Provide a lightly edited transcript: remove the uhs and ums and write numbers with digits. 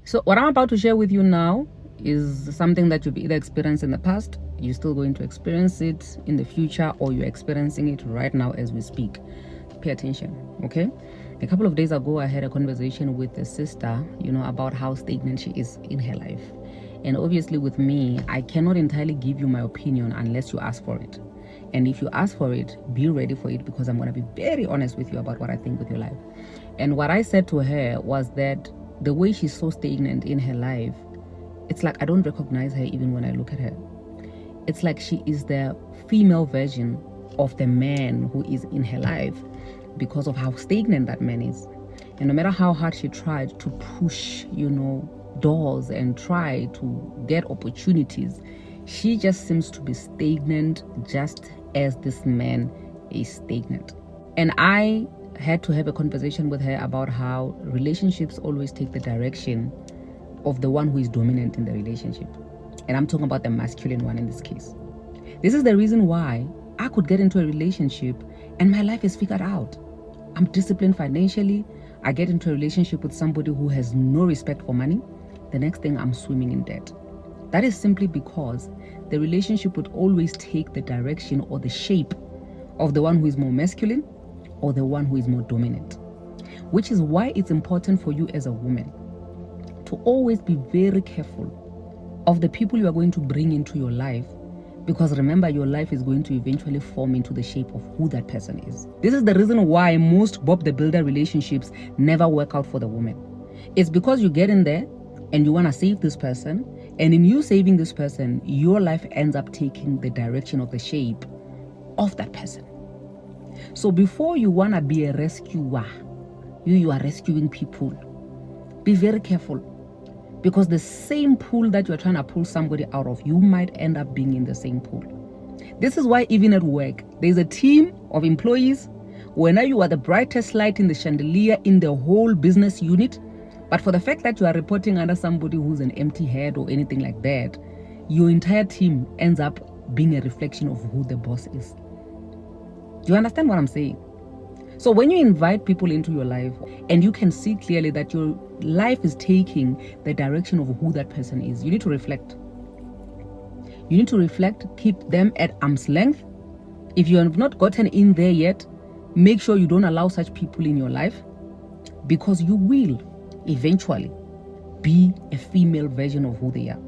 So what I'm about to share with you now is something that you've either experienced in the past, you're still going to experience it in the future, or you're experiencing it right now as we speak. Pay attention, okay? A couple of days ago, I had a conversation with a sister, about how stagnant she is in her life. And obviously with me, I cannot entirely give you my opinion unless you ask for it. And if you ask for it, be ready for it, because I'm going to be very honest with you about what I think with your life. And what I said to her was that the way she's so stagnant in her life, it's like I don't recognize her even when I look at her. It's like she is the female version of the man who is in her life because of how stagnant that man is. And no matter how hard she tried to push, doors and try to get opportunities, she just seems to be stagnant, just as this man is stagnant. And I had to have a conversation with her about how relationships always take the direction of the one who is dominant in the relationship. And I'm talking about the masculine one in this case. This is the reason why I could get into a relationship and my life is figured out. I'm disciplined financially. I get into a relationship with somebody who has no respect for money. The next thing, I'm swimming in debt. That is simply because the relationship would always take the direction or the shape of the one who is more masculine or the one who is more dominant. Which is why it's important for you as a woman to always be very careful of the people you are going to bring into your life, because remember, your life is going to eventually form into the shape of who that person is. This is the reason why most Bob the Builder relationships never work out for the woman. It's because you get in there and you want to save this person, and in you saving this person, your life ends up taking the direction of the shape of that person. So before you want to be a rescuer, you are rescuing people, be very careful, because the same pool that you're trying to pull somebody out of, you might end up being in the same pool. This is why even at work, there's a team of employees. Whenever you are the brightest light in the chandelier in the whole business unit, but for the fact that you are reporting under somebody who's an empty head or anything like that, your entire team ends up being a reflection of who the boss is. Do you understand what I'm saying? So when you invite people into your life and you can see clearly that your life is taking the direction of who that person is, you need to reflect. You need to reflect, keep them at arm's length. If you have not gotten in there yet, make sure you don't allow such people in your life, because you will eventually be a female version of who they are.